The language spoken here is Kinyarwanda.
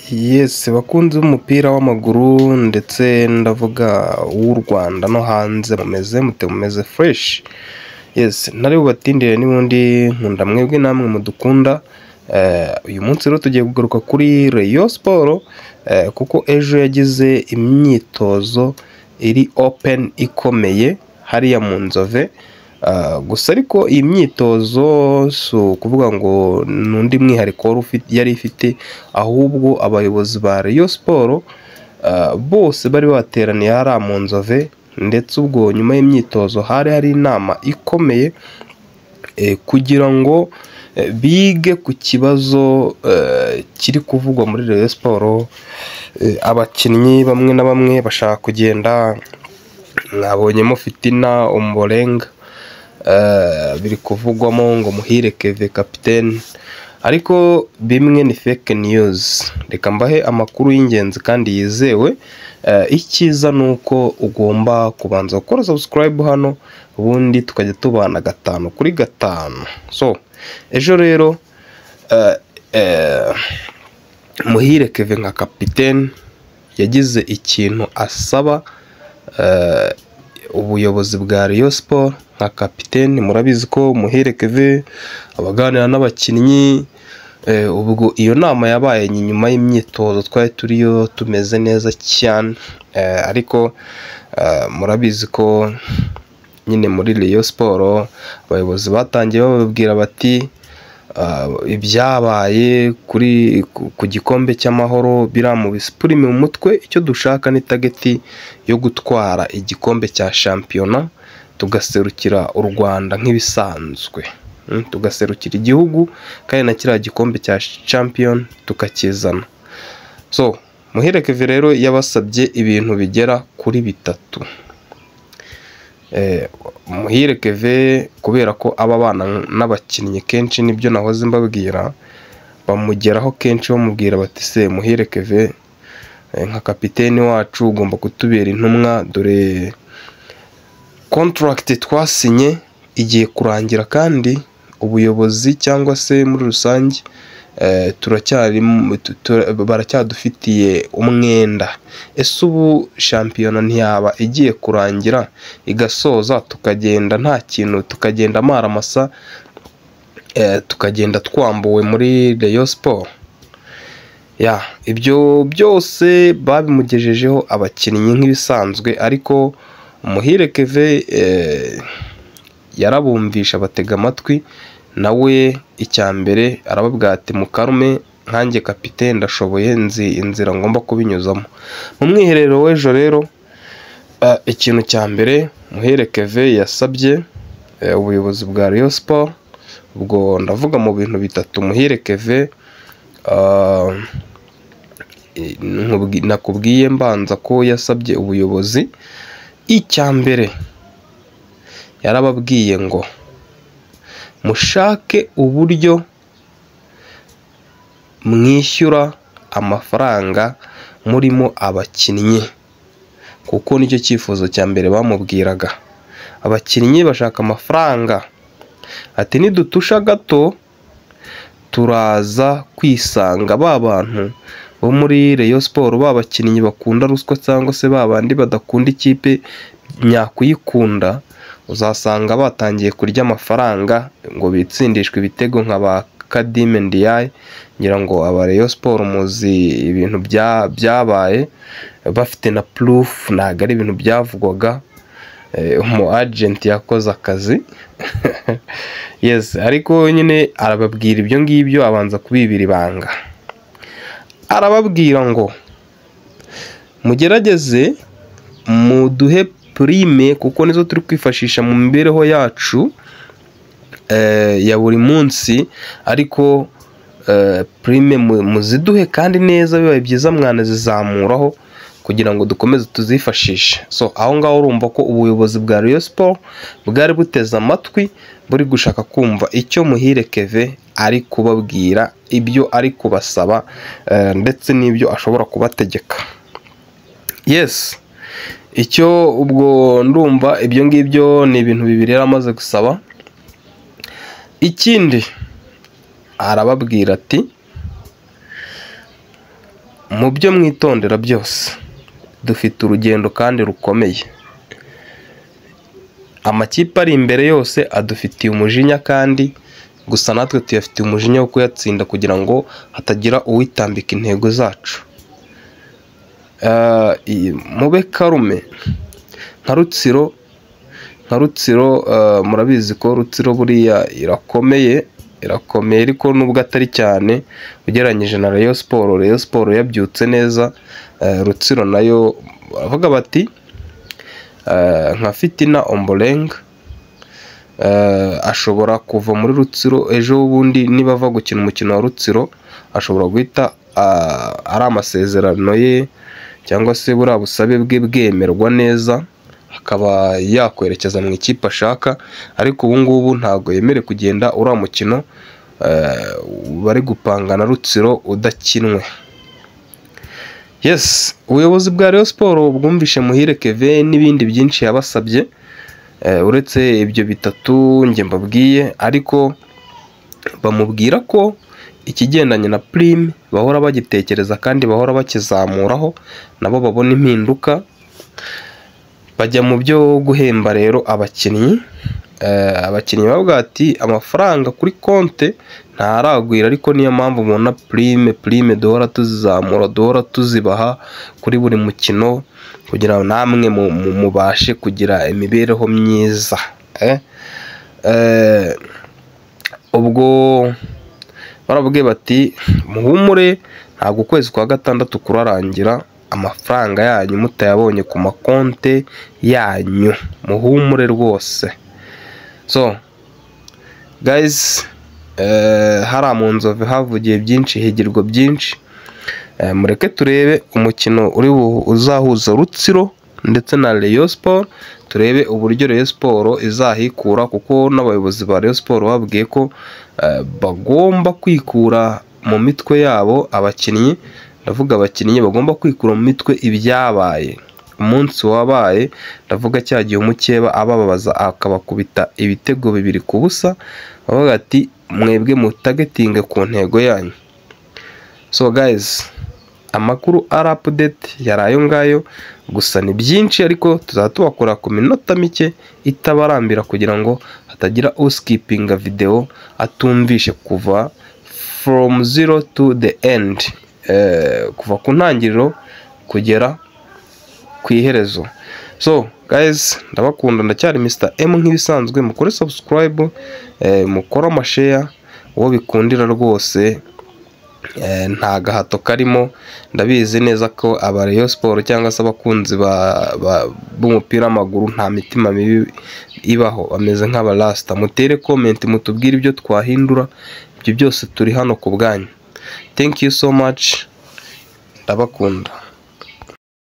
Yes, bakunzi b'umupira w'amaguru ndetse ndavuga w'u Rwanda no hanze mumeze fresh. Yes, ntari bubatindire n'ubundi nkunda mwebwe namwe mudukunda. Uyu munsi rero tugiye kugaruka kuri Rayon Sport kuko ejo yagize imyitozo iri open ikomeye hariya mu Nzove. Gusa ariko iyi myitozo so kuvuga ngo nundi mwihariko yari ifite, ahubwo abayobozi ba Rayon Sport bose bari bateraniye hariya mu Nzove, ndetse ubwo nyuma y'imyitozo hari inama ikomeye kugira ngo bige ku kibazo kiri kuvugwa muri Rayon Sport. Abakinnyi bamwe na bamwe bashaka kugenda, mwabonyemo Fitina Ombolenga biri kuvugwamo ngo Muhire Keve kapiteni, ariko bimwe ni fake news. Reka mbahe amakuru y'ingenzi kandi yizewe. Icyiza nuko ugomba kubanza gukora subscribe hano, ubundi tukajya tubana 5 kuri 5. So ejo rero Muhire Keve nka kapiteni yagize ikintu asaba ubuyobozi bwa Rayon Sport nka kapiteni. Murabizi ko Muhire Keve abaganira n'abakinnyi, ubwo iyo nama yabaye nyuma y'imyitozo twari turiyo tumeze neza cyane, ariko murabizi ko nyine muri Rayon Sport abayobozi batangiye bababwira bati ibyabaye ku gikombe cy'amahoro biramu bisipurime mu mutwe. Icyo dushaka ni tageti yo gutwara igikombe cya shampiyona, tugaserukira u Rwanda nk'ibisanzwe, tugaserukira igihugu kandi na kiriya gikombe cya champion tukakizana. So Muhire Keve rero yabasabye ibintu bigera kuri 3. Muhire Keve kubera ko aba bana n'abakinnyi kenshi, nibyo nahoze mbabwira, bamugeraho kenshi bamubwira bati se Muhire Keve nka kapiteni wacu ugomba kutubera intumwa, dore contract twasinye igiye kurangira kandi ubuyobozi cyangwa se muri rusange baracyadufitiye umwenda. Ese ubu shampiyona ntiyaba igiye kurangira igasoza tukagenda nta kintu, tukagenda amaramasa, tukagenda twambuwe muri Rayon Sport? Ibyo byose babimugejejeho abakinnyi nk'ibisanzwe, ariko Muhire Keve yarabumvisha batega amatwi. Nawe icyambere arababwira ati mukarume, nkanjye kapiteni ndashoboye, nzi inzira ngomba kubinyuzamo. Mu mwiherero w'ejo rero ikintu cya mbere Muhire Keve yasabye ubuyobozi bwa Rayon Sport, ubwo ndavuga mu bintu 3. Muhire Keve nakubwiye mbanza ko yasabye ubuyobozi. Icyambere yarababwiye ngo mushake uburyo mwishyura amafaranga murimo abakinnyi, kuko nicyo cyifuzo cya mbere bamubwiraga. Abakinnyi bashaka amafaranga, ati nidutusha gato turaza kwisanga ba bantu bo muri Rayon Sport, babakinnyi bakunda ruswa cyangwa se babandi badakunda ikipe nyakuyikunda, uzasanga batangiye kurya amafaranga ngo bitsindishwe ibitego nka ba Kadime Ndiaye. ngira ngo aba Rayon Sport muzi ibintu byabaye, bafite na proof, ntago ari ibintu byavugwaga. Umu agent yakoze akazi yes, ariko nyine arababwira ibyo ngibyo, abanza kubibira ibanga. Arababwira ngo mugerageze muduhe prime, kuko nizo turi kwifashisha mu mibereho yacu ya buri munsi, ariko prime muziduhe kandi neza, bibaye byiza mwanazizamuraho kugira ngo dukomeze tuzifashishe. So aho ngaho urumva ko ubuyobozi bwa Rayon Sport bwari buteze amatwi, buri gushaka kumva icyo Muhire Keve ari kubabwira, ibyo ari kubasaba, ndetse n'ibyo ashobora kubategeka. Yes, icyo ubwo ndumva ibyo ngibyo ni ibintu 2 yaramaze gusaba. Ikindi arababwira ati mu byo mwitondera byose dufite urugendo kandi rukomeye. Amakipe ari imbere yose adufitiye umujinya, kandi gusa natwe tuyafitiye umujinya wo kuyatsinda kugira ngo hatagira uwitambika intego zacu. Mube karume nka Rutsiro, murabizi ko Rutsiro buriya irakomeye ariko nubwo atari cyane ugereranyije na Rayon Sport yabyutse neza. Rutsiro nayo bavuga bati nka Fitina Ombolenga ashobora kuva muri Rutsiro ejo bundi niba ava gukina umukino wa Rutsiro, ashobora guhita ari amasezerano ye cyangwa se buriya busabe bwe bwemerwa neza, akaba yakwerekeza mu ikipe ashaka. Ariko ubu ngubu ntabwo yemere kugenda uriya mukino bari gupanga na Rutsiro udakinwe. Yes, ubuyobozi bwa Rayon Sport bwumvishe Muhire Kevin n'ibindi byinshi yabasabye, uretse ibyo bitatu njye mbabwiye, ariko bamubwira ko ikigendanye na prime bahora bagitekereza kandi bahora bakizamuraho, nabo babona impinduka. Bajya mu byo guhemba rero abakinnyi bavuga ati amafaranga kuri konte ntaragwira, ariko niyo mpamvu mubona prime duhora tuzizamura, duhora tuzibaha kuri buri mukino kugira ngo namwe mubashe kugira imibereho myiza. Ubwo baravuga bati muhumure, ntabwo ukwezi kwa gatandatu kurarangira amafaranga yanyu mutayabonye ku makonte yanyu, muhumure rwose. So guys, hari mu Nzove havugiye byinshi, higirwa byinshi. Mureke turebe umukino uzahuza Rutsiro ndetse na Rayon Sport, turebe uburyo Rayon Sport izahikura, kuko n'abayobozi ba Rayon Sport babwiye ko bagomba kwikura mu mitwe yabo abakinnyi. Ndavuga abakinnyi bagomba kwikura mu mitwe ibyabaye umunsi wabaye, ndavuga cyagiye umukeba abababaza akabakubita ibitego 2-0, bavuga ati mwebwe mutagetinge ku ntego yanyu. So guys, amakuru ari update yarayo ngayo, gusa ni byinshi ariko tuzatubakora ku minota mike itabarambira kugira ngo hatagira uskipinga video atumvishe kuva from zero to the end, kuva ku ntangiriro kugera ku iherezo. So guys, ndabakunda, ndacyari Mr M nk'ibisanzwe. Mukore subscribe, mukora amashare, uwo bikundira rwose, nta gahato karimo. Ndabizi neza ko aba Rayon Sport cyangwa se abakunzi b'umupira w'amaguru nta mitima mibi ibaho, bameze nk'abarasta. Mutere comment mutubwire ibyo twahindura, ibyo byose turi hano ku bwanyu. Thank you so much, ndabakunda.